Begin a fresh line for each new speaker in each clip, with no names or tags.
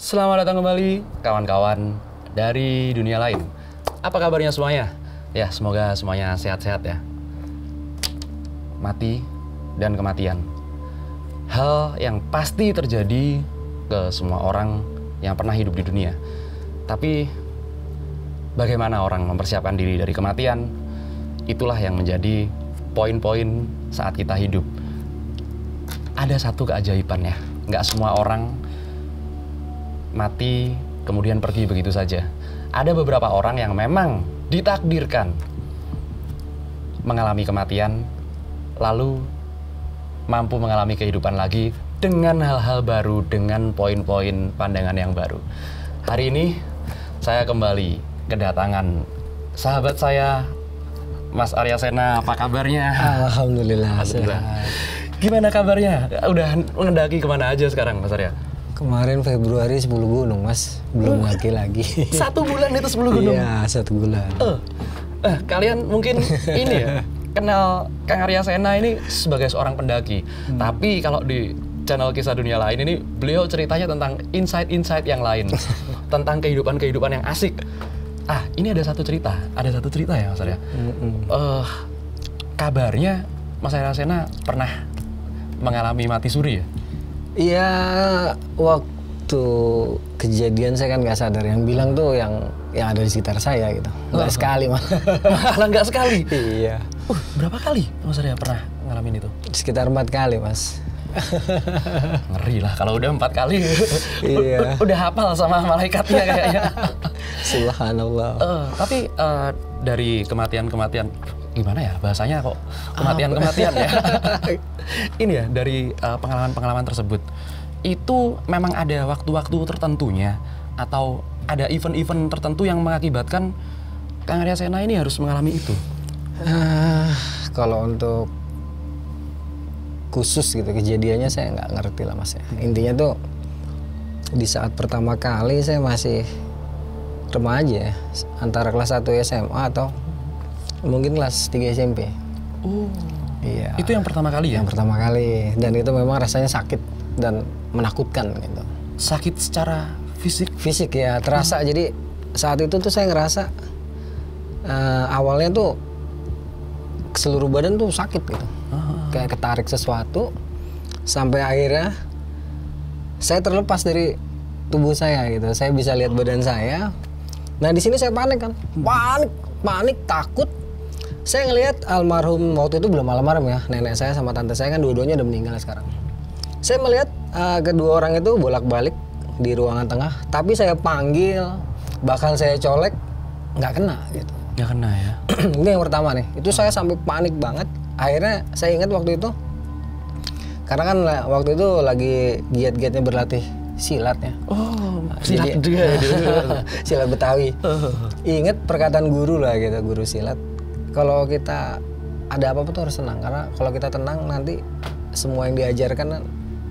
Selamat datang kembali kawan-kawan dari dunia lain. Apa kabarnya semuanya? Ya, semoga semuanya sehat-sehat ya. Mati dan kematian. Hal yang pasti terjadi ke semua orang yang pernah hidup di dunia. Tapi bagaimana orang mempersiapkan diri dari kematian? Itulah yang menjadi poin-poin saat kita hidup. Ada satu keajaiban ya, nggak semua orang mati kemudian pergi begitu saja. Ada beberapa orang yang memang ditakdirkan mengalami kematian, lalu mampu mengalami kehidupan lagi dengan hal-hal baru, dengan poin-poin pandangan yang baru. Hari ini saya kembali kedatangan sahabat saya, Mas Arya Sena. Apa kabarnya?
Alhamdulillah.
Gimana kabarnya? Udah mengendaki kemana aja sekarang, Mas Arya?
Kemarin Februari 10 gunung, Mas. Belum lagi.
1 bulan itu 10 gunung?
Iya, 1 bulan.
Kalian mungkin ini ya, kenal Kang Arya Sena ini sebagai seorang pendaki. Tapi kalau di channel Kisah Dunia Lain ini, beliau ceritanya tentang insight-insight yang lain. Tentang kehidupan-kehidupan yang asik. Ini ada satu cerita ya Mas Arya. Kabarnya Mas Arya Sena pernah mengalami mati suri ya?
Iya, waktu kejadian saya kan nggak sadar. Yang bilang tuh yang ada di sekitar saya gitu. Nggak sekali malah.
Malah nggak sekali?
Iya.
Berapa kali Mas Arya pernah ngalamin itu?
Sekitar 4 kali, Mas.
Ngeri lah kalau udah 4 kali.
Iya.
Udah hafal sama malaikatnya kayaknya.
Subhanallah.
Tapi dari kematian-kematian, gimana ya bahasanya kok kematian-kematian ya? Ini ya, dari pengalaman-pengalaman tersebut, itu memang ada waktu-waktu tertentunya atau ada event-event tertentu yang mengakibatkan Kang Arya Sena ini harus mengalami itu?
Kalau untuk khusus gitu kejadiannya saya nggak ngerti lah, Mas ya. Intinya tuh di saat pertama kali saya masih remaja ya, antara kelas 1 SMA atau mungkin kelas 3 SMP. Iya.
Itu yang pertama kali ya?
Yang pertama kali, dan itu memang rasanya sakit dan menakutkan gitu.
Sakit secara fisik?
Fisik ya, terasa. Jadi saat itu tuh saya ngerasa awalnya tuh seluruh badan tuh sakit gitu. Kayak ketarik sesuatu, sampai akhirnya saya terlepas dari tubuh saya gitu. Saya bisa lihat badan saya. Nah di sini saya panik kan, panik, takut. Saya ngelihat almarhum, waktu itu belum almarhum ya, nenek saya sama tante saya kan dua-duanya udah meninggal sekarang. Saya melihat kedua orang itu bolak-balik di ruangan tengah, tapi saya panggil, bahkan saya colek, nggak kena gitu.
Nggak kena ya?
Ini yang pertama nih, itu saya sampai panik banget. Akhirnya saya ingat waktu itu, karena kan waktu itu lagi giat-giatnya berlatih silat ya.
Silat juga ya?
Silat Betawi. Ingat perkataan guru lah gitu, guru silat. Kalau kita ada apa-apa tuh harus tenang, karena kalau kita tenang nanti semua yang diajarkan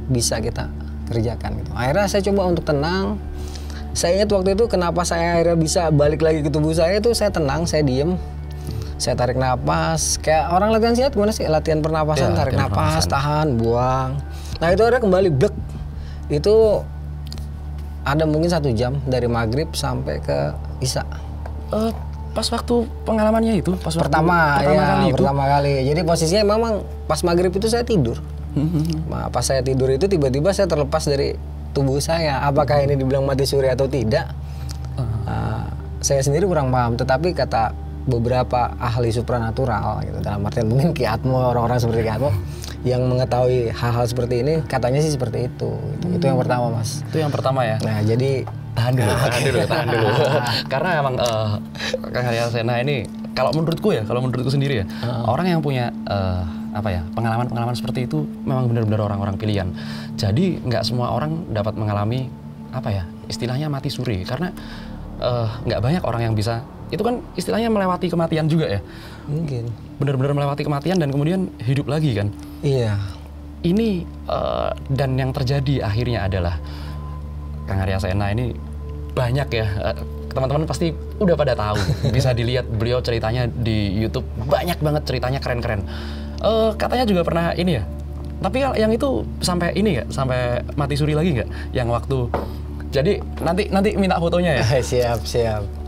bisa kita kerjakan gitu. Akhirnya saya coba untuk tenang. Saya ingat waktu itu kenapa saya akhirnya bisa balik lagi ke tubuh saya itu, saya tenang, saya diem, saya tarik napas. Kayak orang latihan silat gimana sih? Latihan pernapasan, ya, tarik napas, tahan, buang. Nah itu akhirnya kembali blek. Itu ada mungkin 1 jam dari maghrib sampai ke isya.
Pas waktu pengalamannya itu,
pertama kali. Jadi posisinya memang pas maghrib itu saya tidur. Nah, pas saya tidur itu tiba-tiba saya terlepas dari tubuh saya. Apakah ini dibilang mati suri atau tidak? Saya sendiri kurang paham. Tetapi kata beberapa ahli supranatural, gitu, dalam artian mungkin Ki Atmo, orang-orang seperti Ki Atmo yang mengetahui hal-hal seperti ini, katanya sih seperti itu. Itu yang pertama, Mas.
Itu yang pertama ya?
Nah, jadi
tahan dulu. Karena emang Kang Arya Sena ini, kalau menurutku sendiri ya, orang yang punya pengalaman-pengalaman seperti itu memang benar-benar orang-orang pilihan. Jadi nggak semua orang dapat mengalami istilahnya mati suri, karena nggak banyak orang yang bisa. Itu kan istilahnya melewati kematian juga ya?
Mungkin.
Benar-benar melewati kematian dan kemudian hidup lagi kan?
Iya.
Ini dan yang terjadi akhirnya adalah Kang Arya Sena ini banyak ya, teman-teman pasti udah pada tahu. Bisa dilihat beliau ceritanya di YouTube, banyak banget ceritanya, keren-keren. Katanya juga pernah ini ya, tapi yang itu sampai ini nggak, sampai mati suri lagi nggak? Yang waktu Jadi nanti minta fotonya ya.
Siap.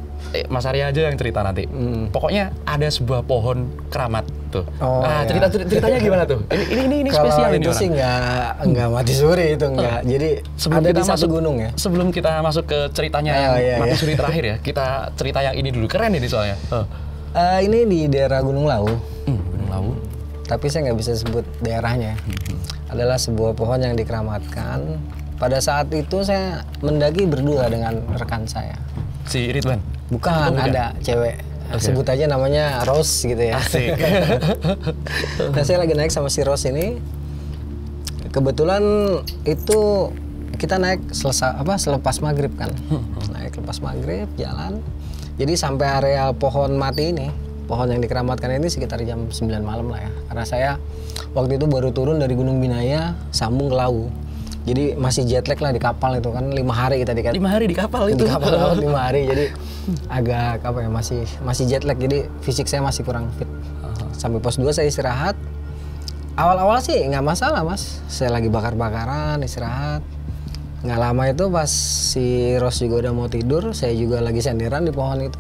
Mas Arya aja yang cerita nanti. Pokoknya ada sebuah pohon keramat tuh.
Iya.
Ceritanya gimana tuh? Ini spesial ini
itu
orang.
sih nggak mati suri itu nggak. Jadi ada di satu gunung ya.
Sebelum kita masuk ke ceritanya yang mati suri terakhir ya, kita cerita yang ini dulu. Keren ini soalnya.
Ini di daerah Gunung Lawu.
Gunung Lawu.
Tapi saya nggak bisa sebut daerahnya. Adalah sebuah pohon yang dikeramatkan. Pada saat itu saya mendaki berdua dengan rekan saya.
Si Ridwan?
Bukan, ada cewek. Sebut aja namanya Rose gitu ya.
Asik.
Nah, saya lagi naik sama si Rose ini. Kebetulan itu kita naik selepas maghrib kan. Naik lepas maghrib, jalan. Jadi sampai area pohon mati ini, pohon yang dikeramatkan ini sekitar jam 9 malam lah ya. Karena saya waktu itu baru turun dari Gunung Binaya, sambung ke Lawu. Jadi masih jet lag lah di kapal itu kan 5 hari kita
5 hari di kapal itu.
Di kapal laut 5 hari, jadi agak masih jet lag, jadi fisik saya masih kurang fit. Sampai pos 2 saya istirahat. Awal-awal sih nggak masalah mas, saya lagi bakar-bakaran istirahat. Nggak lama itu pas si Ros juga udah mau tidur, saya juga lagi senderan di pohon itu.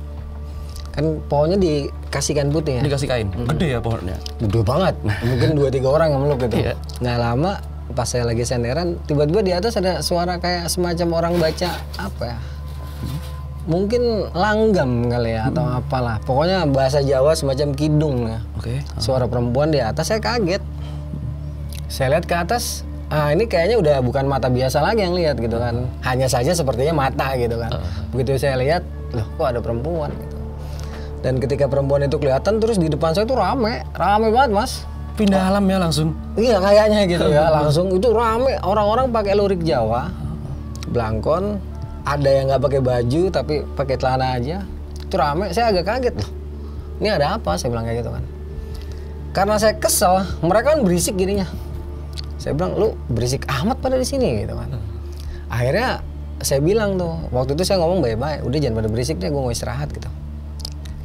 Kan pohonnya dikasih kain putih ya.
Dikasih kain. Gede ya pohonnya.
Gede banget. Mungkin 2-3 orang yang meluk gitu.
Iya.
Nggak lama pas saya lagi senderan, tiba-tiba di atas ada suara kayak semacam orang baca apa ya? Mungkin langgam kali ya atau apalah. Pokoknya bahasa Jawa semacam kidung ya.
Oke.
Suara perempuan di atas, saya kaget. Saya lihat ke atas, ini kayaknya udah bukan mata biasa lagi yang lihat gitu kan. Hanya saja sepertinya mata gitu kan. Begitu saya lihat, loh kok ada perempuan gitu. Dan ketika perempuan itu kelihatan, terus di depan saya tuh rame banget mas.
Pindah alam ya langsung.
Iya kayaknya gitu ya, langsung itu rame, orang-orang pakai lurik Jawa, blangkon, ada yang nggak pakai baju tapi pakai celana aja, itu rame. Saya agak kaget loh, ini ada apa? Saya bilang kayak gitu kan. Karena saya kesel, mereka kan berisik gininya. Saya bilang, lu berisik amat pada di sini gitu kan. Akhirnya saya bilang tuh, waktu itu saya ngomong baik-baik, udah jangan pada berisik deh, gue mau istirahat gitu.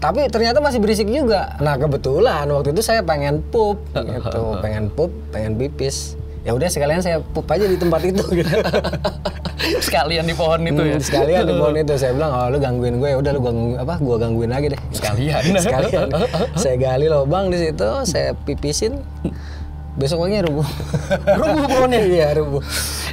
Tapi ternyata masih berisik juga. Nah kebetulan waktu itu saya pengen pup gitu, pengen pipis. Ya udah sekalian saya pup aja di tempat itu gitu.
Sekalian di pohon itu ya.
Sekalian di pohon itu. Saya bilang, "Oh, lu gangguin gue, ya udah lu gua gangguin lagi deh."
Sekalian.
Saya gali lubang di situ, saya pipisin. Besok paginya rubuh.
Rubuh pohonnya?
Iya, rubuh.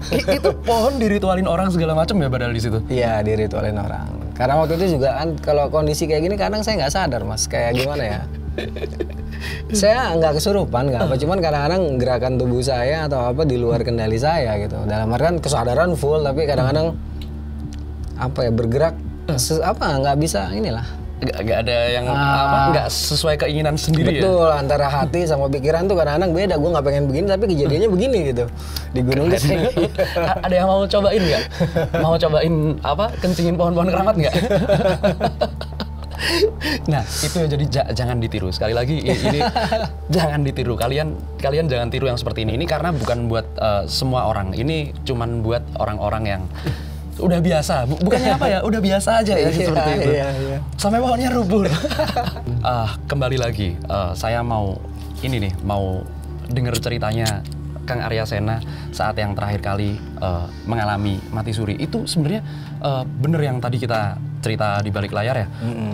Itu pohon diritualin orang segala macam ya padahal di situ?
Iya, diritualin orang. Karena waktu itu juga kan kalau kondisi kayak gini kadang saya nggak sadar mas, kayak gimana ya. Saya nggak kesurupan, nggak apa, cuman kadang-kadang gerakan tubuh saya atau apa di luar kendali saya gitu. Dalam artian kesadaran full, tapi kadang-kadang apa ya bergerak nggak bisa inilah.
Gak ada yang nggak sesuai keinginan sendiri.
Betul, ya? Antara hati sama pikiran tuh kadang-kadang beda. Gue nggak pengen begini tapi kejadiannya begini gitu di gunung kesini.
Ada yang mau cobain nggak? Mau cobain kencingin pohon-pohon keramat nggak? Nah itu ya, jadi jangan ditiru. Sekali lagi ini jangan ditiru. Kalian jangan tiru yang seperti ini. Ini karena bukan buat semua orang. Ini cuman buat orang-orang yang udah biasa, bukannya apa ya, udah biasa aja ya seperti itu. Iya. Sampai pohonnya rubuh. Kembali lagi, saya mau dengar ceritanya Kang Arya Sena saat yang terakhir kali mengalami mati suri. Itu sebenarnya bener yang tadi kita cerita di balik layar ya.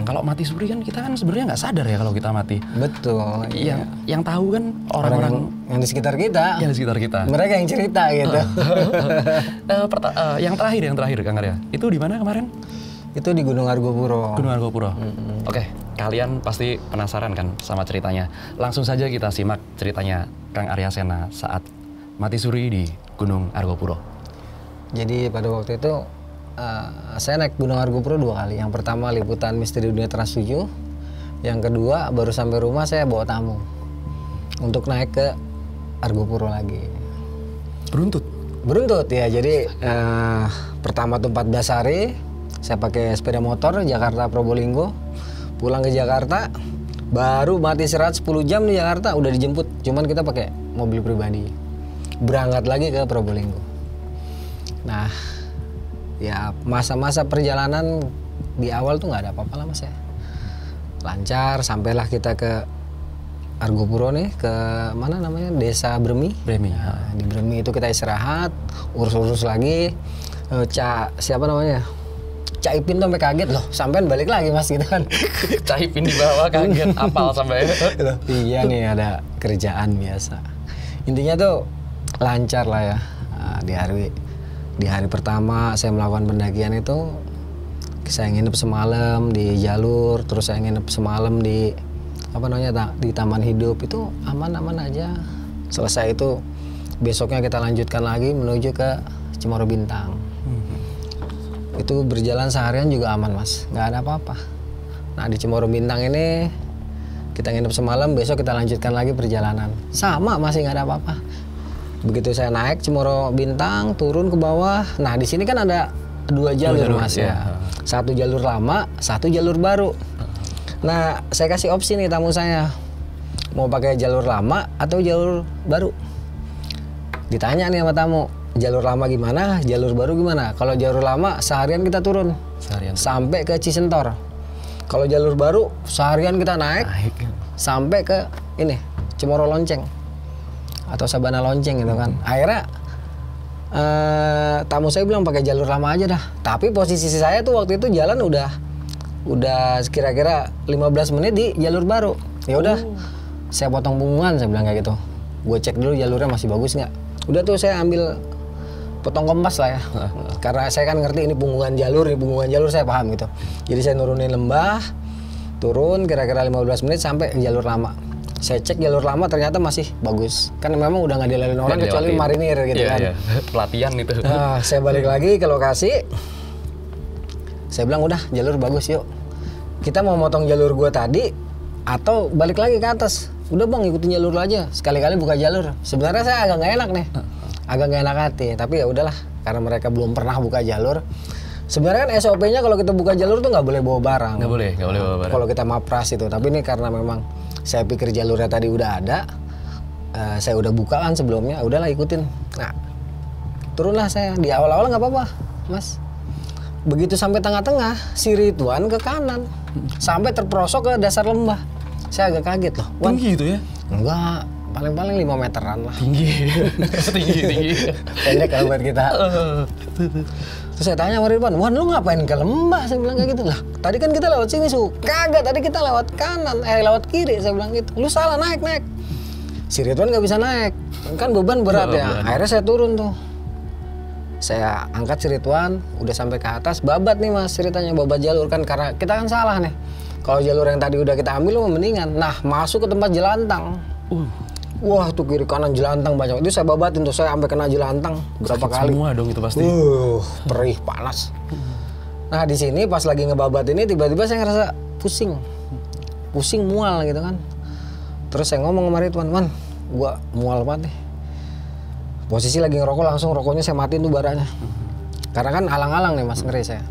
Kalau mati suri kan kita kan sebenarnya nggak sadar ya kalau kita mati.
Betul.
Yang tahu kan orang-orang
yang di sekitar kita.
Yang di sekitar kita. Mereka
yang cerita gitu.
Yang terakhir Kang Arya. Itu di mana kemarin?
Itu di Gunung Argopuro.
Gunung Argopuro. Oke, kalian pasti penasaran kan sama ceritanya. Langsung saja kita simak ceritanya Kang Arya Sena saat mati suri di Gunung Argopuro.
Jadi pada waktu itu saya naik Gunung Argopuro 2 kali. Yang pertama liputan Misteri Dunia Trans 7. Yang kedua baru sampai rumah saya bawa tamu untuk naik ke Argopuro lagi. Beruntut ya. Jadi pertama tuh 14 hari saya pakai sepeda motor Jakarta Probolinggo, pulang ke Jakarta, baru mati istirahat 10 jam di Jakarta udah dijemput. Cuman kita pakai mobil pribadi, berangkat lagi ke Probolinggo. Nah, ya masa-masa perjalanan di awal tuh nggak ada apa-apa lah mas ya. Lancar, sampailah kita ke Argopuro nih, ke mana namanya, Desa Bremi.
Bremi.
Nah, di Bremi itu kita istirahat, urus-urus lagi. Siapa namanya? Cak Ipin tuh sampai kaget loh, sampean balik lagi mas gitu kan.
Cak Ipin di bawah kaget, apal sampai.
Iya nih ada kerjaan biasa. Intinya tuh lancar lah ya. Nah, di hari pertama saya melakukan pendakian itu, saya nginep semalam di jalur, terus saya nginep semalam di di Taman Hidup, itu aman-aman aja. Selesai itu besoknya kita lanjutkan lagi menuju ke Cemoro Bintang. Itu berjalan seharian juga aman mas, nggak ada apa-apa. Nah di Cemoro Bintang ini kita nginep semalam, besok kita lanjutkan lagi perjalanan. Sama masih nggak ada apa-apa. Begitu saya naik Cemoro Bintang, turun ke bawah. Nah di sini kan ada dua jalur mas ya. Satu jalur lama, satu jalur baru. Nah saya kasih opsi nih tamu saya, mau pakai jalur lama atau jalur baru. Ditanya nih sama tamu, jalur lama gimana, jalur baru gimana? Kalau jalur lama seharian kita turun sampai ke Cisentor. Kalau jalur baru seharian kita naik sampai ke ini Cemoro Lonceng atau Sabana Lonceng gitu kan. Akhirnya tamu saya bilang pakai jalur lama aja dah. Tapi posisi saya tuh waktu itu jalan udah kira-kira 15 menit di jalur baru. Ya udah, saya potong punggungan, saya bilang kayak gitu. Gue cek dulu jalurnya masih bagus nggak. Udah tuh saya ambil potong kompas lah ya. Karena saya kan ngerti ini punggungan jalur saya paham gitu. Jadi saya nurunin lembah, turun kira-kira 15 menit sampai jalur lama. Saya cek jalur lama ternyata masih bagus. Kan memang udah nggak dilalui orang kecuali marinir gitu kan. Iya.
Pelatihan itu.
Nah, saya balik lagi ke lokasi. Saya bilang udah jalur bagus yuk. Kita mau motong jalur gua tadi atau balik lagi ke atas. Udah bang ikutin jalur aja. Sekali-kali buka jalur. Sebenarnya saya agak nggak enak nih. Agak nggak enak hati. Tapi ya udahlah karena mereka belum pernah buka jalur. Sebenarnya kan SOP-nya kalau kita buka jalur tuh nggak boleh bawa barang.
Nggak boleh bawa barang.
Kalau kita mapras itu. Tapi ini karena memang saya pikir jalurnya tadi udah ada, saya udah buka kan sebelumnya, udahlah ikutin. Nah, turunlah saya. Di awal-awal nggak apa-apa, mas. Begitu sampai tengah-tengah, si Ridwan ke kanan, sampai terperosok ke dasar lembah. Saya agak kaget loh.
Tinggi itu ya?
Enggak, paling-paling 5 meteran lah.
Tinggi. tinggi.
Pendek kalau buat kita. Terus saya tanya sama Ridwan, Wan lu ngapain ke lembah? Saya bilang kayak gitu lah. Tadi kan kita lewat sini su. Kagak, tadi kita lewat kanan, lewat kiri. Saya bilang gitu. Lu salah naik. Si Ridwan nggak bisa naik, kan beban berat ya. Akhirnya saya turun tuh. Saya angkat si Ridwan, udah sampai ke atas. Babat nih mas ceritanya, babat jalur kan karena kita kan salah nih. Kalau jalur yang tadi udah kita ambil, mendingan. Nah masuk ke tempat jelantang. Wah tuh kiri kanan jelantang banyak. Itu saya babatin tuh, saya sampai kena jelantang berapa kali.
Semua dong itu pasti.
Perih panas. Nah di sini pas lagi ngebabat ini tiba-tiba saya ngerasa pusing mual gitu kan. Terus saya ngomong sama Ridwan, Wan, gua mual banget nih. Posisi lagi ngerokok, langsung rokoknya saya matiin tuh baranya. Karena kan alang-alang nih mas, ngeri saya.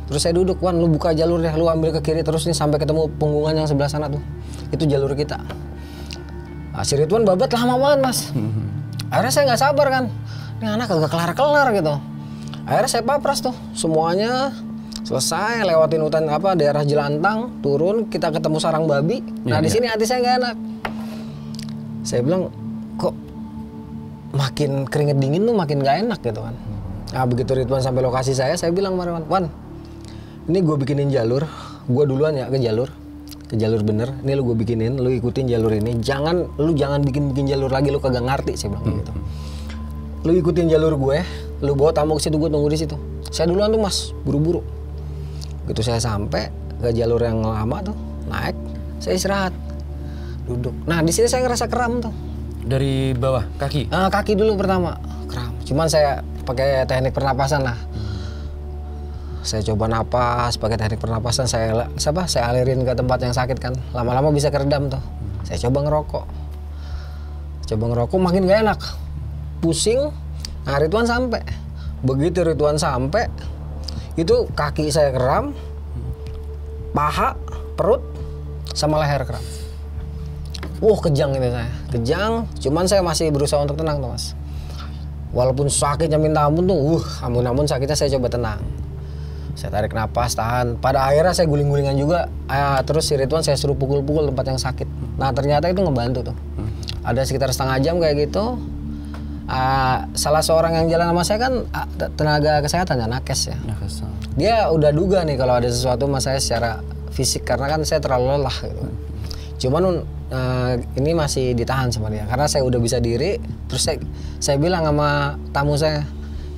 Terus saya duduk, Wan lu buka jalur deh, lu ambil ke kiri terus nih sampai ketemu punggungan yang sebelah sana tuh. Itu jalur kita. Nah, si Ridwan babat lama banget mas. Akhirnya saya nggak sabar kan, ini anak agak kelar-kelar gitu. Akhirnya saya papras tuh, semuanya selesai lewatin hutan daerah Jelantang, turun kita ketemu sarang babi. Nah di sini hati saya nggak enak. Saya bilang kok makin keringet dingin tuh makin nggak enak gitu kan. Nah begitu Ridwan sampai lokasi saya bilang sama Ridwan, Wan, ini gue bikinin jalur, gue duluan ya ke jalur bener. Ini lu gue bikinin, lu ikutin jalur ini. Lu jangan bikin jalur lagi, lu kagak ngerti. Saya bilang gitu. Lu ikutin jalur gue, lu bawa tamu ke situ, gue tunggu di situ. Saya duluan tuh mas, buru-buru. Gitu saya sampai ke jalur yang lama tuh, naik, saya istirahat, duduk. Nah di sini saya ngerasa kram tuh.
Dari bawah kaki?
Kaki dulu pertama, kram. Cuman saya pakai teknik pernapasan lah. Saya coba napas, pakai teknik pernapasan, saya alirin ke tempat yang sakit kan. Lama-lama bisa keredam tuh. Saya coba ngerokok, makin gak enak. Pusing, nah Ridwan sampai. Begitu Ridwan sampai, itu kaki saya kram, paha, perut, sama leher kram. Kejang itu saya. Kejang, cuman saya masih berusaha untuk tenang tuh mas. Walaupun sakitnya minta ampun tuh, ampun sakitnya saya coba tenang. Saya tarik napas, tahan. Pada akhirnya saya guling-gulingan juga. Terus si Ridwan saya suruh pukul-pukul tempat yang sakit. Nah ternyata itu ngebantu tuh. Ada sekitar setengah jam kayak gitu. Salah seorang yang jalan sama saya kan tenaga kesehatan ya, nakes ya. Dia udah duga nih kalau ada sesuatu sama saya secara fisik karena kan saya terlalu lelah gitu kan. Cuman ini masih ditahan sama dia karena saya udah bisa diri. Terus saya bilang sama tamu saya,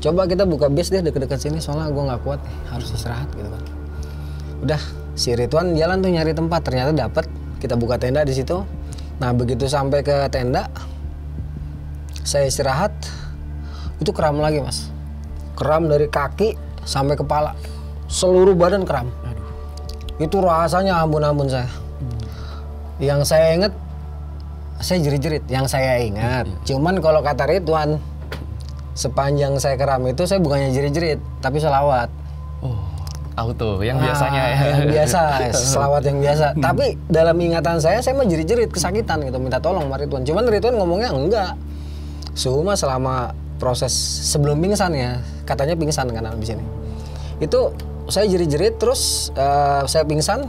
coba kita buka base deh deket-deket sini soalnya gue nggak kuat nih, harus istirahat gitu kan. Udah si Ridwan jalan tuh nyari tempat, ternyata dapet. Kita buka tenda di situ. Nah begitu sampai ke tenda, saya istirahat, itu kram lagi mas. Kram dari kaki sampai kepala, seluruh badan kram. Itu rasanya ampun-ampun saya. Yang saya ingat, saya jerit-jerit. Yang saya ingat, cuman kalau kata Ridwan, sepanjang saya kram itu saya bukannya jerit-jerit, tapi selawat.
Oh, tahu tuh, yang biasanya ya.
Yang biasa, selawat yang biasa. Tapi dalam ingatan saya mah jerit-jerit, kesakitan gitu, minta tolong sama Ridwan. Cuman Ridwan ngomongnya enggak. Suhuma selama proses sebelum pingsan ya, katanya pingsan kan abis ini. Itu saya jerit-jerit terus saya pingsan,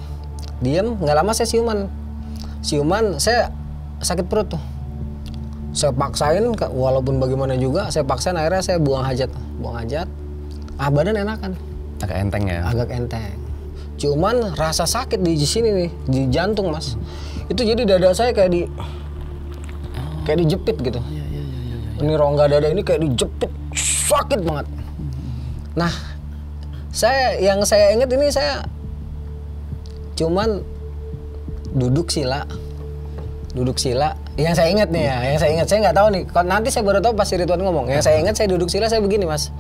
diem, nggak lama saya siuman. Siuman saya sakit perut tuh. Saya paksain, walaupun bagaimana juga, saya paksain akhirnya saya buang hajat. Badan enakan.
Agak enteng ya?
Agak enteng. Cuman rasa sakit di sini nih, di jantung mas. Itu jadi dada saya kayak dijepit gitu. Ini rongga dada ini kayak dijepit, sakit banget. Nah, yang saya ingat ini saya cuman duduk sila. Yang saya ingat nih ya, saya nggak tahu nih. Nanti saya baru tahu pas Ridwan ngomong. Yang saya ingat saya duduk sila, saya begini mas,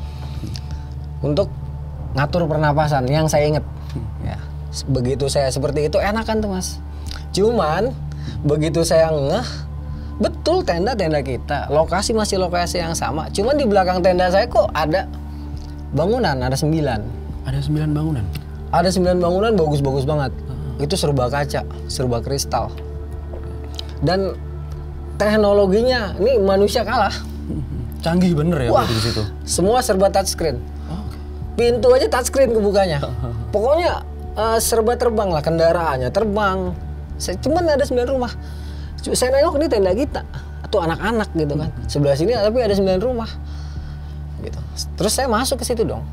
untuk ngatur pernapasan. Yang saya ingat, ya, begitu saya seperti itu enakan tuh mas. Cuman begitu saya ngeh. Betul tenda kita, lokasi masih lokasi yang sama. Cuman di belakang tenda saya kok ada bangunan, ada 9.
Ada 9 bangunan?
Ada 9 bangunan bagus-bagus banget. Itu serba kaca, serba kristal. Dan teknologinya, ini manusia kalah.
Canggih bener ya.
Wah,
di situ.
Semua serba touchscreen. Pintu aja touchscreen kebukanya. Pokoknya serba terbang lah, kendaraannya terbang. Cuman ada 9 rumah. Saya nengok ini tenda kita atau anak-anak gitu kan. Sebelah sini tapi ada 9 rumah gitu. Terus saya masuk ke situ dong,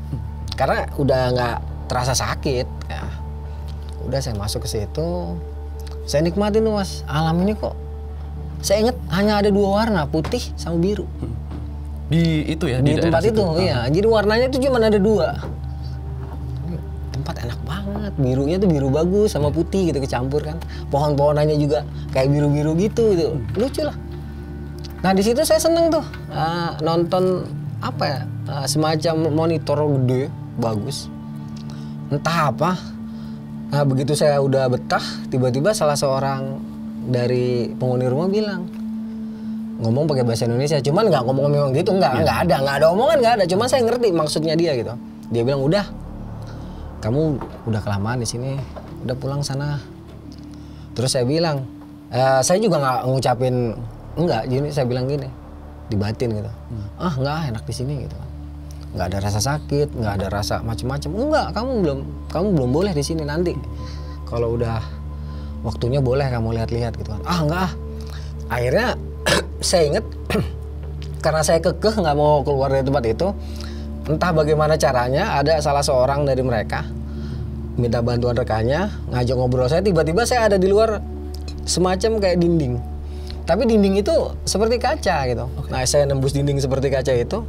karena udah nggak terasa sakit ya. Udah saya masuk ke situ, saya nikmatin tuh mas, alam ini kok saya inget hanya ada 2 warna, putih sama biru.
Di itu ya,
di tempat itu iya. Jadi warnanya itu cuma ada 2. Tempat enak banget, birunya tuh biru bagus sama putih gitu kecampur kan. Pohon-pohonannya juga kayak biru-biru gitu, lucu lah. Nah di situ saya seneng tuh nonton apa ya, semacam monitor gede bagus. Entah apa. Nah begitu saya udah betah, tiba-tiba salah seorang dari penghuni rumah bilang, ngomong pakai bahasa Indonesia, cuman nggak ngomong memang gitu, nggak ada omongan, nggak ada. Cuman saya ngerti maksudnya dia gitu. Dia bilang udah. Kamu udah kelamaan di sini, udah pulang sana. Terus saya bilang, saya juga nggak ngucapin enggak, jadi saya bilang gini, dibatin gitu. Enggak enak di sini gitu kan. Nggak ada rasa sakit, nggak ada rasa macem-macem. Enggak, kamu belum boleh di sini nanti. Kalau udah waktunya boleh kamu lihat-lihat gitu kan. Enggak. Akhirnya saya inget karena saya kekeh nggak mau keluar dari tempat itu. Entah bagaimana caranya, ada salah seorang dari mereka minta bantuan rekannya, ngajak ngobrol saya, tiba-tiba saya ada di luar semacam kayak dinding. Tapi dinding itu seperti kaca gitu. Nah saya nembus dinding seperti kaca itu.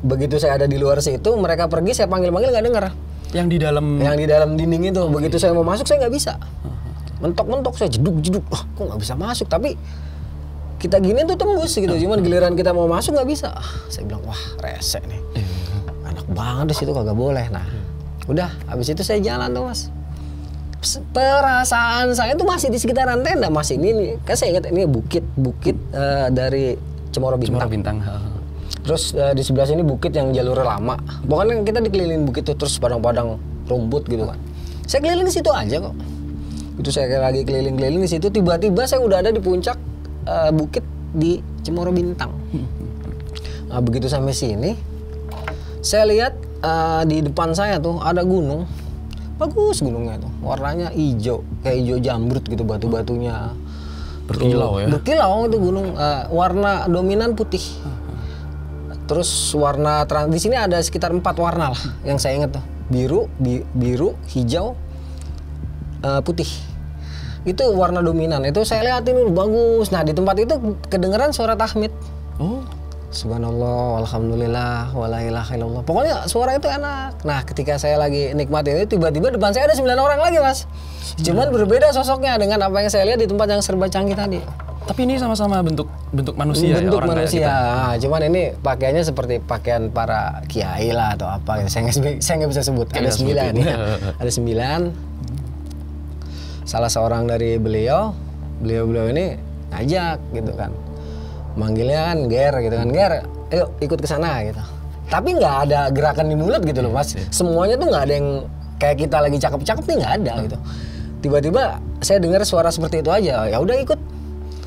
Begitu saya ada di luar situ, mereka pergi, saya panggil-panggil nggak dengar. Yang di dalam dinding itu. Begitu saya mau masuk, saya nggak bisa. Mentok-mentok, saya jeduk-jeduk. Kok nggak bisa masuk? Tapi kita gini tuh tembus gitu. Cuman giliran kita mau masuk nggak bisa. Saya bilang, wah rese nih. Enak banget di situ, kagak boleh. Nah, udah. Habis itu saya jalan tuh mas. Perasaan saya tuh masih di sekitaran tenda, masih ini. Kan saya ingat ini bukit dari Cemoro Bintang. Terus di sebelah sini bukit yang jalur lama. Pokoknya kita dikelilingin bukit tuh, terus padang-padang rumput gitu kan. Saya keliling di situ aja kok. Itu saya lagi keliling-keliling di situ, tiba-tiba saya udah ada di puncak bukit di Cemoro Bintang. Nah, begitu sampai sini, saya lihat di depan saya tuh ada gunung. Bagus gunungnya tuh, warnanya hijau, kayak hijau jamrut gitu batu-batunya.
Berkilau ya?
Berkilau itu gunung, warna dominan putih. Terus warna di sini ada sekitar 4 warna lah yang saya ingat tuh. Biru, hijau, putih. Itu warna dominan. Itu saya lihatin bagus. Nah, di tempat itu kedengeran suara tahmid.
Oh,
Subhanallah, alhamdulillah, wala ilaha illallah. Pokoknya suara itu enak. Nah, ketika saya lagi nikmatin itu, tiba-tiba depan saya ada 9 orang lagi, Mas. Cuman berbeda sosoknya dengan apa yang saya lihat di tempat yang serba canggih tadi.
tapi ini sama-sama bentuk manusia
Bentuk
ya, orang kayak
manusia.
kita.
Nah, cuman ini pakaiannya seperti pakaian para kiai lah atau apa gitu. Saya nggak bisa sebut. Ada 9 ya. Ada 9. Salah seorang dari beliau ini ngajak gitu kan. Manggilnya kan Ger gitu kan, Ger, ayo ikut ke sana gitu. Tapi nggak ada gerakan di mulut gitu loh, Mas. Semuanya tuh nggak ada yang kayak kita lagi cakep-cakep nih, nggak ada gitu. Tiba-tiba saya dengar suara seperti itu aja, ya udah ikut.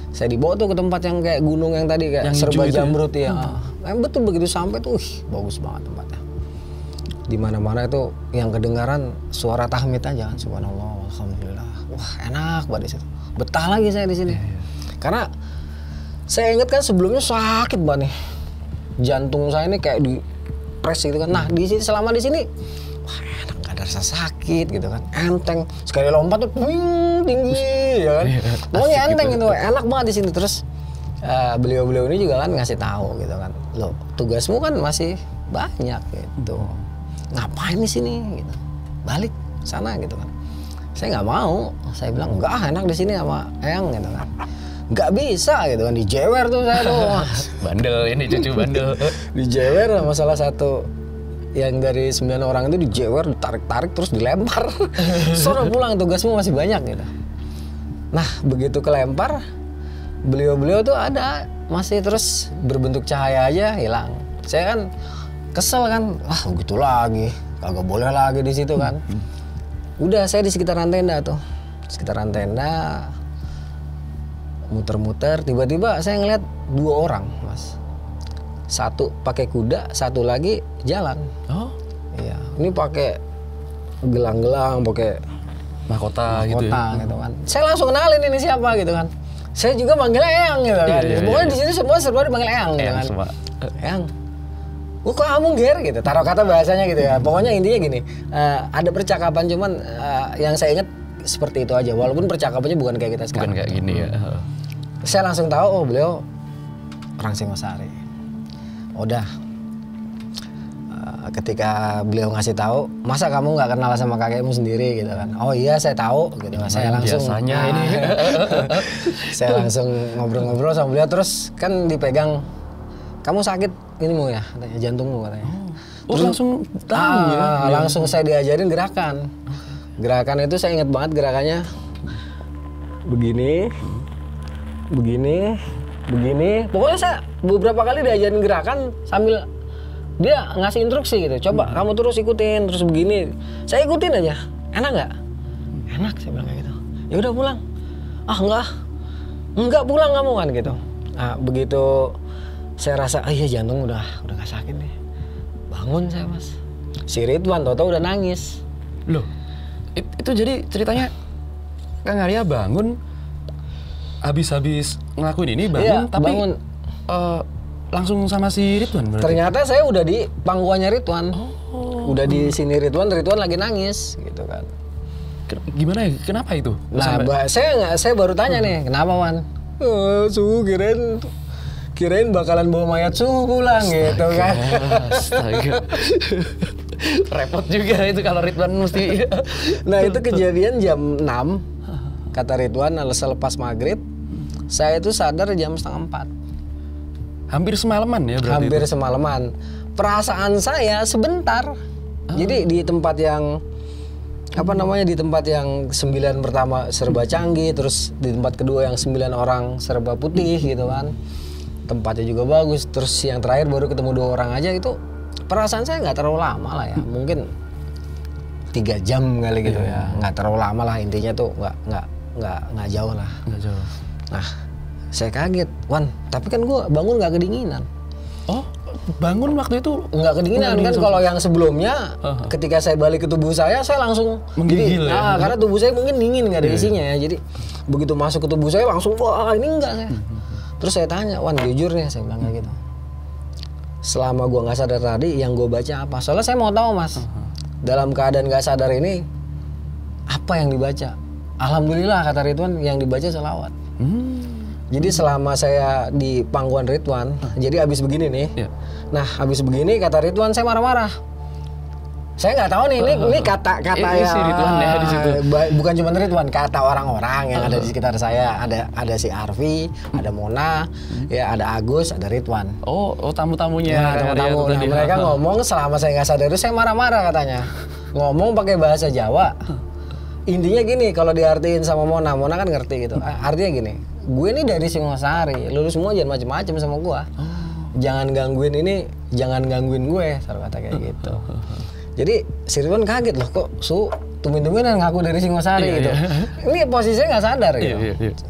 Saya dibawa tuh ke tempat yang kayak gunung yang tadi kayak
yang
serba
itu
jamrut ya. Betul begitu sampai tuh, bagus banget tempatnya. Di mana-mana itu yang kedengaran suara tahmid aja kan, subhanallah, alhamdulillah. Wah, enak banget di situ. Betah lagi saya di sini. Karena saya ingat kan sebelumnya sakit banget nih. Jantung saya ini kayak di press gitu kan. Nah, di sini selama di sini wah, enak, gak ada rasa sakit gitu kan. Enteng. Sekali lompat tuh tinggi ya kan. Pokoknya enteng gitu. Enak banget di sini. Terus beliau-beliau ini juga kan ngasih tahu gitu kan. Loh, tugasmu kan masih banyak gitu. Ngapain di sini gitu. Balik sana gitu kan. Saya nggak mau. Saya bilang enggak, enak di sini sama Eyang gitu kan. Nggak bisa gitu kan, dijewer tuh saya tuh.
Bandel ini, cucu bandel.
Dijewer sama salah satu yang dari 9 orang itu, dijewer, ditarik-tarik terus dilempar. Sono pulang, tugasmu masih banyak gitu. Nah, begitu kelempar, beliau-beliau tuh ada masih terus berbentuk cahaya aja hilang. Saya kan kesel kan, wah begitu lagi, kagak boleh lagi di situ kan. Udah saya di sekitaran tenda tuh, sekitaran tenda. Muter-muter, tiba-tiba saya ngeliat 2 orang, Mas. Satu pakai kuda, satu lagi jalan.
Oh,
iya. Ini pakai gelang-gelang, pakai
mahkota gitu ya.
gitu kan. Saya langsung kenalin ini siapa gitu kan. Saya juga manggilnya Eyang gitu kan. Pokoknya di sini semua serba dipanggil Eyang gitu kan. Eyang. Kok kamu Ger gitu. Taruh kata bahasanya gitu ya. Pokoknya intinya gini, ada percakapan cuman yang saya ingat seperti itu aja. Walaupun percakapannya bukan kayak kita sekarang.
Bukan kayak gini ya.
Saya langsung tahu, oh beliau orang Singosari. Udah, ketika beliau ngasih tahu, masa kamu nggak kenal sama kakekmu sendiri gitu kan? Oh iya saya tahu gitu. Saya langsung
biasanya ini.
Saya langsung ngobrol-ngobrol sama beliau, terus kan dipegang, kamu sakit inimu ya, katanya jantungmu katanya.
Terus langsung tahu ya?
Langsung saya diajarin gerakan. Gerakan itu saya ingat banget gerakannya begini. Pokoknya saya beberapa kali diajarin gerakan sambil dia ngasih instruksi gitu. Coba kamu terus ikutin, terus begini. Saya ikutin aja. Enak nggak? Enak, saya bilang kayak gitu. Ya udah pulang. Ah enggak pulang kamu kan gitu. Nah, begitu saya rasa, iya jantung udah nggak sakit nih. Bangun saya, Mas. Si Ridwan tau-tau udah nangis.
Loh, itu jadi ceritanya Kang Arya bangun habis ngelakuin ini bangun,
iya,
tapi
bangun.
Langsung sama si Ridwan berarti?
Ternyata saya udah di pangkuannya Ridwan. Udah di sini Ridwan lagi nangis gitu kan.
Gimana ya? Kenapa itu?
Nah, saya baru tanya nih, kenapa Wan? Suhu kirain bakalan bawa mayat suhu pulang gitu kan.
Astaga. Repot juga itu kalau Ridwan mesti.
Nah, itu kejadian jam 6. Kata Ridwan, selepas maghrib, saya itu sadar jam 3:30.
Hampir semalaman ya berarti?
Hampir semalaman. Perasaan saya sebentar. Jadi di tempat yang di tempat yang 9 pertama serba canggih, terus di tempat kedua yang 9 orang serba putih gitu kan. Tempatnya juga bagus. Terus yang terakhir baru ketemu 2 orang aja, itu perasaan saya nggak terlalu lama lah ya. Mungkin 3 jam kali gitu ya. Nggak terlalu lama lah, intinya tuh nggak jauh lah.
Nggak jauh.
Nah, saya kaget, Wan, tapi kan gue bangun nggak kedinginan.
Oh, bangun waktu itu
nggak kedinginan kan? Kalau yang sebelumnya, ketika saya balik ke tubuh saya langsung
menggigil ya.
Karena tubuh saya mungkin dingin, nggak ada isinya ya. Jadi begitu masuk ke tubuh saya langsung, wah ini enggak saya. Terus saya tanya, Wan jujur nih, saya bilang kayak gitu. selama gue nggak sadar tadi yang gue baca apa. Soalnya saya mau tahu Mas, dalam keadaan nggak sadar ini apa yang dibaca. Alhamdulillah kata Ridwan yang dibaca selawat. Jadi selama saya di pangkuan Ridwan, jadi abis begini nih. Nah abis begini kata Ridwan saya marah-marah. Saya nggak tahu nih, ini kata-kata ya,
si Ridwan ya di situ.
Bukan cuma Ridwan, kata orang-orang yang ada di sekitar saya. Ada si Arfi, ada Mona, ya ada Agus, ada Ridwan.
Oh tamu-tamunya.
Ya, tamu-tamu. Nah, mereka ngomong selama saya nggak sadar itu saya marah-marah katanya. Ngomong pakai bahasa Jawa. Intinya gini, kalau diartiin sama Mona kan ngerti gitu. Artinya gini, gue ini dari Singosari, lu semua jangan macem-macem sama gue. Jangan gangguin ini, jangan gangguin gue, selalu kata kayak gitu. Jadi si Ridwan kaget loh, kok Su tumben-tumbenan ngaku dari Singosari gitu. Ini posisinya nggak sadar gitu,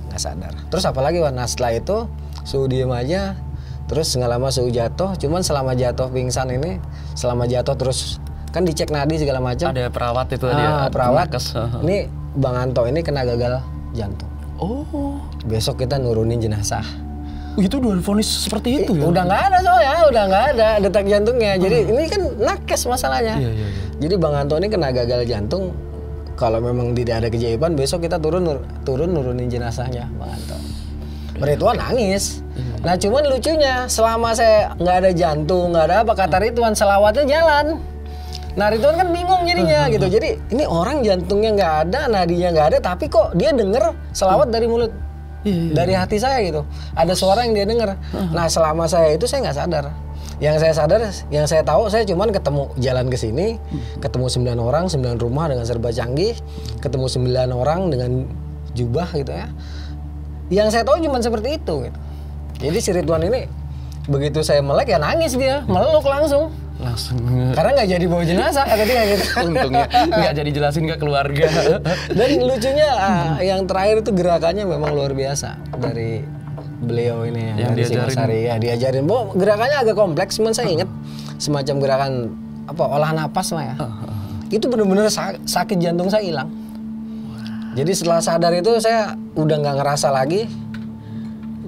nggak sadar. Terus apalagi Wan, nah setelah itu Su diem aja, terus nggak lama Su jatuh. Cuman selama jatuh pingsan ini, selama jatuh terus kan dicek nadi segala macam.
Ada perawat itu dia.
Perawat. Ini Bang Anto ini kena gagal jantung.
Oh.
Besok kita nurunin jenazah.
Itu udah vonis seperti itu ya?
Udah nggak ada soalnya, udah nggak ada detak jantungnya. Jadi ini kan nakes masalahnya. Jadi Bang Anto ini kena gagal jantung. Kalau memang tidak ada keajaiban, besok kita turun nurunin jenazahnya Bang Anto. Ridwan nangis. Nah cuman lucunya selama saya nggak ada jantung, nggak ada apa, kata Ridwan selawatnya jalan. Nah Ridwan kan bingung jadinya gitu. Jadi ini orang jantungnya nggak ada, nadinya nggak ada, tapi kok dia denger selawat dari mulut. Dari hati saya gitu, ada suara yang dia dengar. Nah selama saya itu saya nggak sadar. Yang saya sadar, yang saya tahu saya cuman ketemu jalan ke sini, ketemu 9 orang, 9 rumah dengan serba canggih, ketemu 9 orang dengan jubah gitu ya. Yang saya tahu cuman seperti itu gitu. Jadi si Ridwan ini begitu saya melek ya nangis dia, meluk langsung. Karena nggak jadi bawa jenazah kata dia gitu.
Untungnya nggak jadi jelasin ke keluarga.
Dan lucunya yang terakhir itu gerakannya memang luar biasa dari beliau ini
yang
dari Singosari ya, diajarin. Gerakannya agak kompleks, cuman saya ingat semacam gerakan apa olah napas lah ya. Itu benar-benar sakit jantung saya hilang. Jadi setelah sadar itu saya udah nggak ngerasa lagi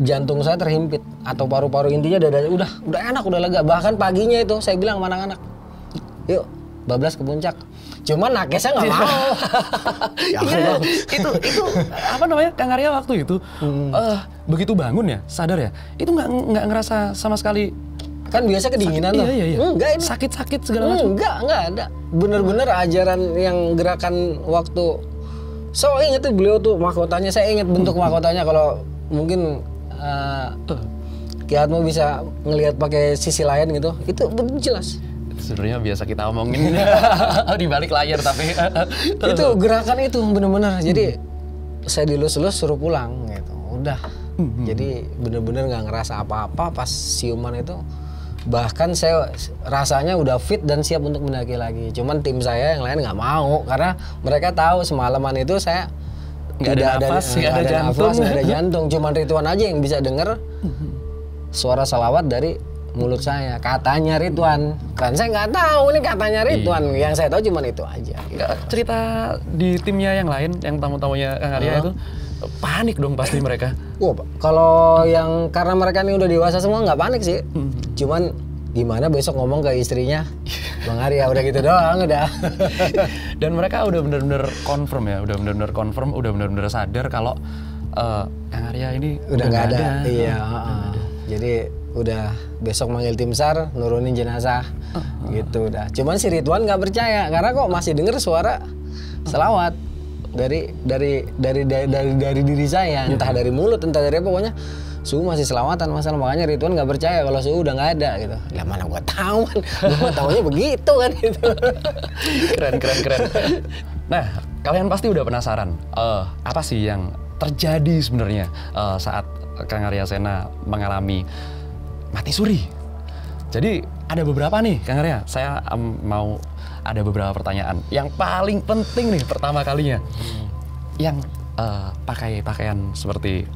jantung saya terhimpit atau paru-paru, intinya udah enak, udah lega. Bahkan paginya itu saya bilang sama anak-anak, yuk bablas ke puncak. Cuman nakesnya nggak mau.
Ya, itu apa namanya, Kang Arya waktu itu begitu bangun ya, sadar ya, itu nggak ngerasa sama sekali.
Kan biasa kedinginan tuh.
Iya.
Enggak, ini
sakit segala macam.
Enggak ada. Bener-bener ajaran yang gerakan waktu. So inget tuh beliau tuh mahkotanya, saya inget bentuk mahkotanya. Kalau mungkin Ki Atmo bisa ngelihat pakai sisi lain gitu, itu betul jelas.
Itu sebenarnya biasa kita omongin di balik layar, tapi
itu gerakan itu bener-bener. Jadi saya dilus-lus suruh pulang gitu, udah. Jadi bener-bener nggak ngerasa apa-apa pas siuman itu. Bahkan saya rasanya udah fit dan siap untuk mendaki lagi. Cuman tim saya yang lain nggak mau karena mereka tahu semalaman itu saya nggak ada nafas, nggak ada jantung. Cuman Ridwan aja yang bisa denger suara salawat dari mulut saya. Katanya Ridwan, kan saya nggak tahu ini katanya Ridwan. Yang saya tahu cuman itu aja. Gitu.
Cerita di timnya yang lain, yang tamu-tamunya Kang Arya itu panik dong pasti mereka.
Kalau yang karena mereka ini udah dewasa semua nggak panik sih. Cuman gimana besok ngomong ke istrinya, Bang Arya udah gitu doang udah.
Dan mereka udah bener-bener confirm ya, udah bener-bener sadar kalau Kang Arya ini
udah nggak ada. Iya. Jadi udah besok manggil tim SAR nurunin jenazah gitu udah. Cuman si Ridwan nggak percaya karena kok masih denger suara selawat dari diri saya, entah dari mulut, entah dari apa, pokoknya Suhu masih selawatan masalah. Makanya Ridwan nggak percaya kalau Suhu udah nggak ada gitu. Ya mana gua tahu kan, gua taunya begitu kan gitu.
Keren. Nah, kalian pasti udah penasaran apa sih yang terjadi sebenarnya saat Kang Arya Sena mengalami mati suri. Jadi ada beberapa nih Kang Arya, saya mau ada beberapa pertanyaan. Yang paling penting nih pertama kalinya, yang pakai pakaian seperti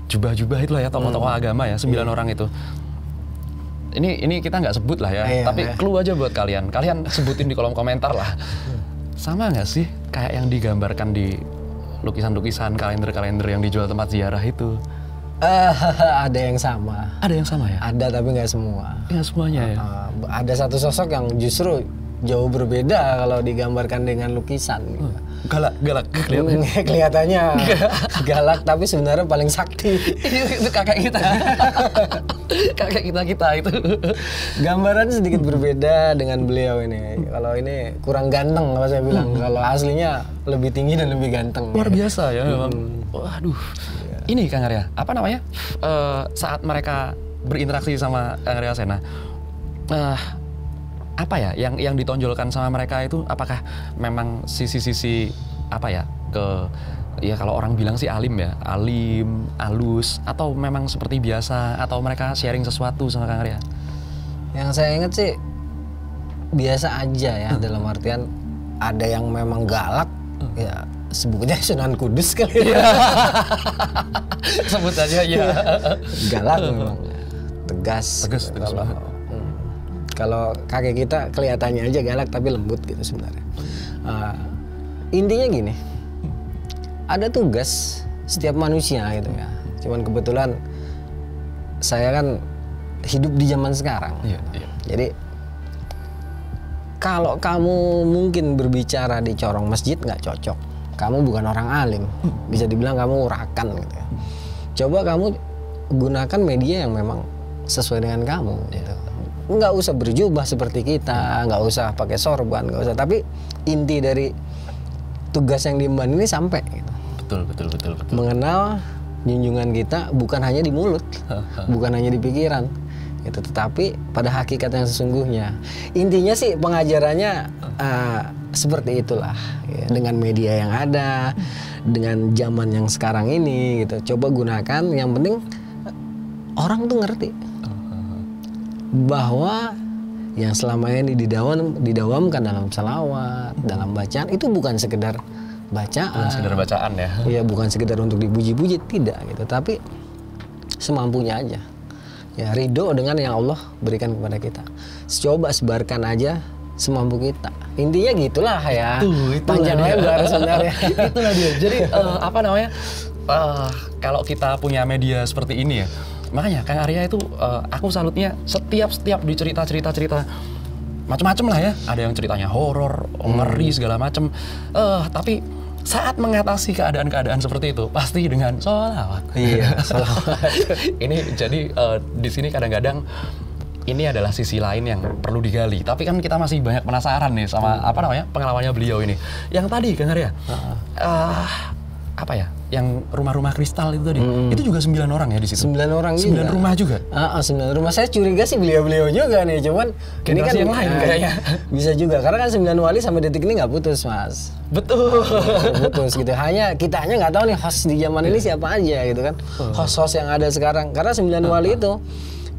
jubah-jubah itulah ya, tokoh-tokoh agama ya, 9 orang itu. Ini kita nggak sebut lah ya, tapi clue aja buat kalian. Kalian sebutin di kolom komentar lah. Sama nggak sih kayak yang digambarkan di lukisan-lukisan, kalender-kalender yang dijual tempat ziarah itu?
Ada yang sama.
Ada yang sama ya?
Ada tapi nggak semua.
Nggak semuanya ya?
Ada satu sosok yang justru jauh berbeda kalau digambarkan dengan lukisan.
Galak kelihatan.
Kelihatannya galak tapi sebenarnya paling sakti.
Itu kakek kita. Kakek kita itu.
Gambarannya sedikit berbeda dengan beliau ini. Kalau ini kurang ganteng kalau saya bilang. Kalau aslinya lebih tinggi dan lebih ganteng.
Luar biasa ya memang. Waduh. Ini Kang Arya, apa namanya? Saat mereka berinteraksi sama Kang Arya Sena, apa ya yang ditonjolkan sama mereka itu, apakah memang sisi-sisi apa ya, ya kalau orang bilang sih alim ya, alim, halus, atau memang seperti biasa, atau mereka sharing sesuatu sama Kang Arya?
Yang saya ingat sih biasa aja ya, dalam artian ada yang memang galak, ya sebutnya Sunan Kudus kali ya.
Sebut aja ya.
Galak memang, tegas
banget.
Kalau kakek kita kelihatannya aja galak tapi lembut gitu sebenarnya. Intinya gini, ada tugas setiap manusia gitu ya. Cuman kebetulan saya kan hidup di zaman sekarang.
Iya.
Jadi kalau kamu mungkin berbicara di corong masjid nggak cocok. Kamu bukan orang alim, bisa dibilang kamu urakan gitu ya. Coba kamu gunakan media yang memang sesuai dengan kamu gitu. Nggak usah berjubah seperti kita, nggak usah pakai sorban, nggak usah. Tapi inti dari tugas yang diemban ini sampai gitu.
Betul.
Mengenal junjungan kita bukan hanya di mulut, bukan hanya di pikiran, gitu, tetapi pada hakikat yang sesungguhnya. Intinya sih pengajarannya seperti itulah, ya, dengan media yang ada, dengan zaman yang sekarang ini, gitu. Coba gunakan. Yang penting orang tuh ngerti bahwa yang selama ini didawamkan dalam salawat, dalam bacaan itu bukan sekedar bacaan.
Bukan sekedar bacaan ya.
Iya, bukan sekedar untuk dipuji-puji, tidak gitu. Tapi semampunya aja. Ya, ridho dengan yang Allah berikan kepada kita. Coba sebarkan aja semampu kita. Intinya gitulah ya. Panjang lebar sebenarnya.
Itulah dia. Jadi apa namanya? Kalau kita punya media seperti ini ya, makanya Kang Arya itu aku salutnya setiap di cerita macam-macam lah ya. Ada yang ceritanya horor, ngeri segala macam. Tapi saat mengatasi keadaan-keadaan seperti itu pasti dengan sholawat.
Iya, sholawat.
Ini jadi di sini kadang-kadang ini adalah sisi lain yang perlu digali. Tapi kan kita masih banyak penasaran nih sama apa namanya pengalamannya beliau ini. Yang tadi Kang Arya, apa ya? Yang rumah-rumah kristal itu tadi, itu juga 9 orang ya di situ.
9 orang
9
juga.
rumah juga.
9 rumah. Saya curiga sih beliau juga nih, cuman
generasi
ini kan
yang lain kayaknya.
Bisa juga karena kan 9 wali sampai detik ini nggak putus, Mas.
Betul.
Putus gitu. Kita nggak tahu nih host di zaman ini siapa aja gitu kan. Host yang ada sekarang. Karena 9 wali itu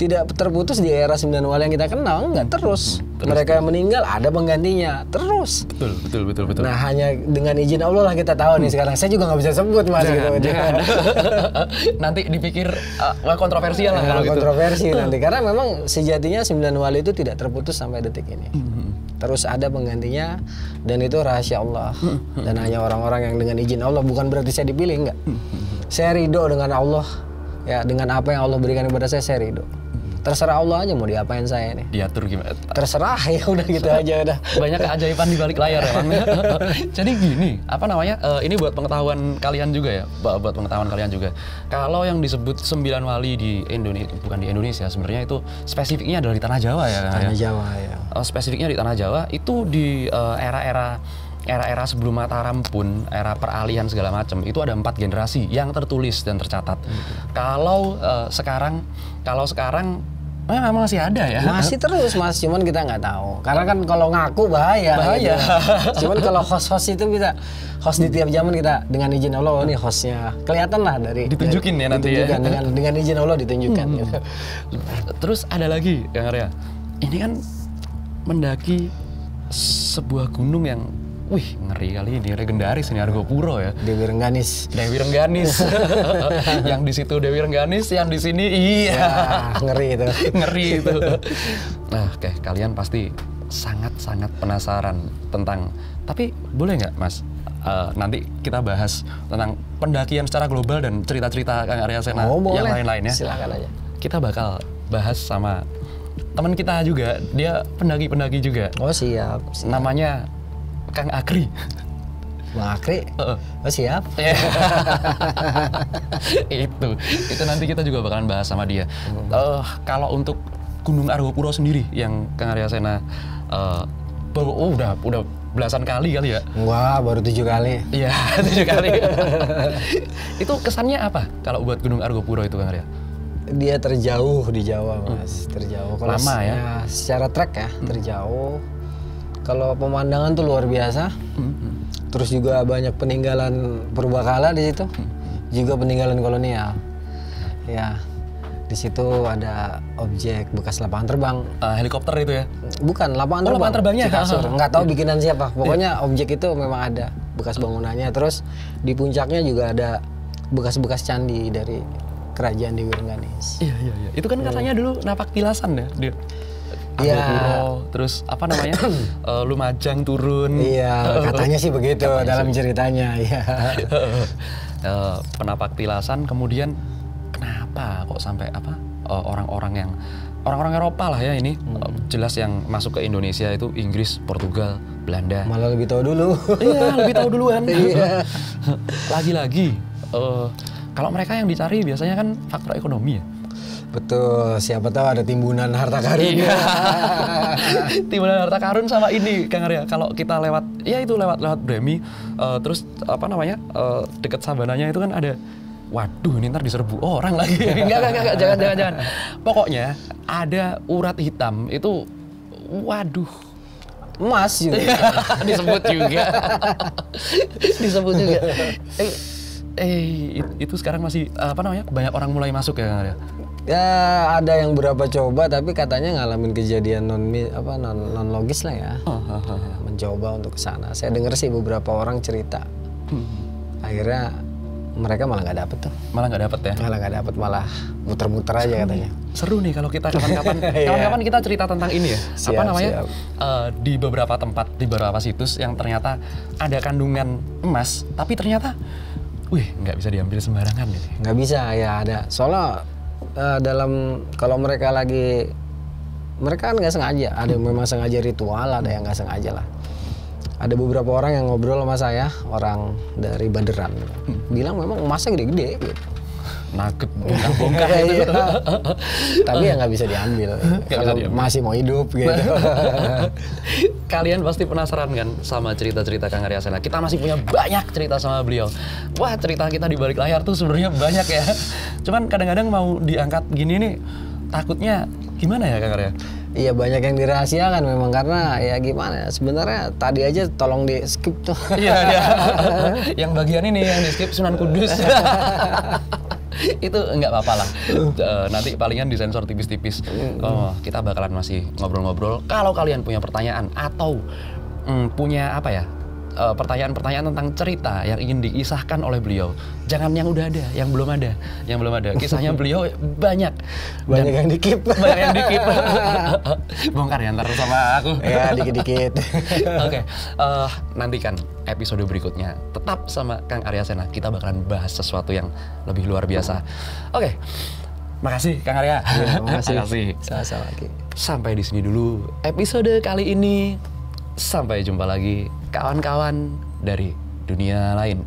tidak terputus di era 9 wali yang kita kenal, nggak terus. Mereka yang meninggal ada penggantinya terus.
Betul.
Nah, hanya dengan izin Allah lah kita tahu nih sekarang. Saya juga nggak bisa sebut, Mas.
Jangan. Nanti dipikir kontroversial lah kalau gitu.
Kontroversi nanti karena memang sejatinya 9 wali itu tidak terputus sampai detik ini. Terus ada penggantinya dan itu rahasia Allah. Dan hanya orang-orang yang dengan izin Allah, bukan berarti saya dipilih, enggak. Saya ridho dengan Allah. Ya, dengan apa yang Allah berikan kepada saya ridho. Terserah Allah aja mau diapain saya nih.
Diatur gimana?
Terserah ya udah gitu aja udah.
Banyak keajaiban di balik layar ya, Bang. Jadi gini, apa namanya? Ini buat pengetahuan kalian juga ya, buat pengetahuan kalian juga. Kalau yang disebut 9 wali di Indonesia, bukan di Indonesia sebenarnya, itu spesifiknya adalah di Tanah Jawa ya.
Tanah Jawa ya.
Spesifiknya di Tanah Jawa itu di era-era sebelum Mataram pun, era peralihan segala macam, itu ada 4 generasi yang tertulis dan tercatat. Kalau sekarang memang masih ada ya.
Masih terus, Mas, cuman kita nggak tahu. Karena kan kalau ngaku bahaya. Gitu. Cuman kalau host itu bisa host di tiap zaman kita dengan izin Allah, oh, ini hostnya kelihatan lah dari
ditunjukin ya nanti ya.
Dengan izin Allah ditunjukkan. Gitu.
Terus ada lagi Kang Arya, ini kan mendaki sebuah gunung yang ngeri kali ini, legendaris ini, Argopuro ya.
Dewi Rengganis.
Yang di situ Dewi Rengganis, yang di sini
ya, ngeri itu.
Nah, kalian pasti sangat-sangat penasaran tentang, tapi boleh nggak Mas nanti kita bahas tentang pendakian secara global dan cerita-cerita Kang Arya Sena yang lain-lain ya.
Silakan aja.
Kita bakal bahas sama teman kita juga, dia pendaki-pendaki juga.
Oh siap.
Namanya Kang Akri.
Bang Akri? Oh siap.
itu nanti kita juga bakalan bahas sama dia. Kalau untuk Gunung Argopuro sendiri yang Kang Arya Sena udah belasan kali ya?
Wah, baru 7 kali.
Iya, 7 kali. Itu kesannya apa kalau buat Gunung Argopuro itu, Kang Arya?
Dia terjauh di Jawa, Mas. Terjauh. Kalau
lama ya?
Secara trek ya, terjauh. Kalau pemandangan tuh luar biasa. Terus juga banyak peninggalan purbakala di situ. Juga peninggalan kolonial. Ya. Di situ ada objek bekas lapangan terbang.
Helikopter itu ya?
Bukan, lapangan terbang.
Lapangan terbangnya?
Cikasur. Nggak tahu bikinan siapa. Pokoknya objek itu memang ada bekas bangunannya. Terus di puncaknya juga ada bekas-bekas candi dari kerajaan Dewi Rengganis.
Iya. Itu kan katanya dulu napak tilasan ya? Argopuro, terus apa namanya? Lumajang turun.
Iya, katanya sih begitu dalam ceritanya. Iya.
Penapak tilasan, kemudian kenapa kok sampai orang-orang Eropa lah ya ini jelas yang masuk ke Indonesia itu Inggris, Portugal, Belanda.
Malah lebih tahu dulu.
Iya, lebih tahu duluan.
Iya.
Lagi-lagi kalau mereka yang dicari biasanya kan faktor ekonomi ya.
Betul, siapa tahu ada timbunan harta karun.
Iya. Timbunan harta karun sama ini Kang Arya. Kalau kita lewat Bremi, terus apa namanya dekat Sabananya itu kan ada. Waduh, ini ntar diserbu orang lagi. Enggak, jangan. Pokoknya ada urat hitam itu, waduh.
Emas juga.
Disebut juga. Itu sekarang masih apa namanya? Banyak orang mulai masuk ya, Kang Arya?
Ya ada yang berapa coba tapi katanya ngalamin kejadian non logis lah ya. Mencoba untuk ke sana. Saya dengar sih beberapa orang cerita. Akhirnya mereka malah nggak dapet tuh.
Malah nggak dapet ya?
Malah nggak dapet, malah muter-muter aja katanya.
Seru nih kalau kita kapan-kapan kita cerita tentang ini ya.
Siap,
apa namanya?
siap.
Di beberapa tempat, di beberapa situs yang ternyata ada kandungan emas, tapi ternyata, nggak bisa diambil sembarangan nih.
Nggak bisa ya, ada. Soalnya kalau mereka kan nggak sengaja. Ada yang memang sengaja ritual, ada yang nggak sengaja lah. Ada beberapa orang yang ngobrol sama saya, orang dari Baderan, bilang memang emasnya gede-gede gitu.
Nugget, bongkar gitu.
Tapi ya nggak bisa diambil kalau masih mau hidup gitu.
Kalian pasti penasaran kan sama cerita-cerita Kang Arya Sena. Kita masih punya banyak cerita sama beliau. Wah, cerita kita di balik layar tuh sebenarnya banyak ya. Cuman kadang-kadang mau diangkat gini nih, takutnya gimana ya Kang Arya?
Iya, banyak yang dirahasiakan memang karena ya gimana, sebenarnya tadi aja tolong di skip tuh.
Iya. Yang bagian ini yang di skip Sunan Kudus. Itu nggak apa-apa lah. Nanti palingan disensor tipis-tipis. Kita bakalan masih ngobrol-ngobrol. Kalau kalian punya pertanyaan atau punya apa ya, pertanyaan-pertanyaan tentang cerita yang ingin dikisahkan oleh beliau, jangan yang udah ada, yang belum ada. Kisahnya beliau banyak
yang dikip.
Banyak yang dikip. Bongkar ya ntar sama aku.
Ya, dikit-dikit.
Oke, nantikan episode berikutnya. Tetap sama Kang Arya Sena. Kita bakalan bahas sesuatu yang lebih luar biasa. Oke. Makasih Kang Arya.
Ya, makasih.
Sama-sama lagi. Sampai di sini dulu episode kali ini. Sampai jumpa lagi kawan-kawan dari dunia lain.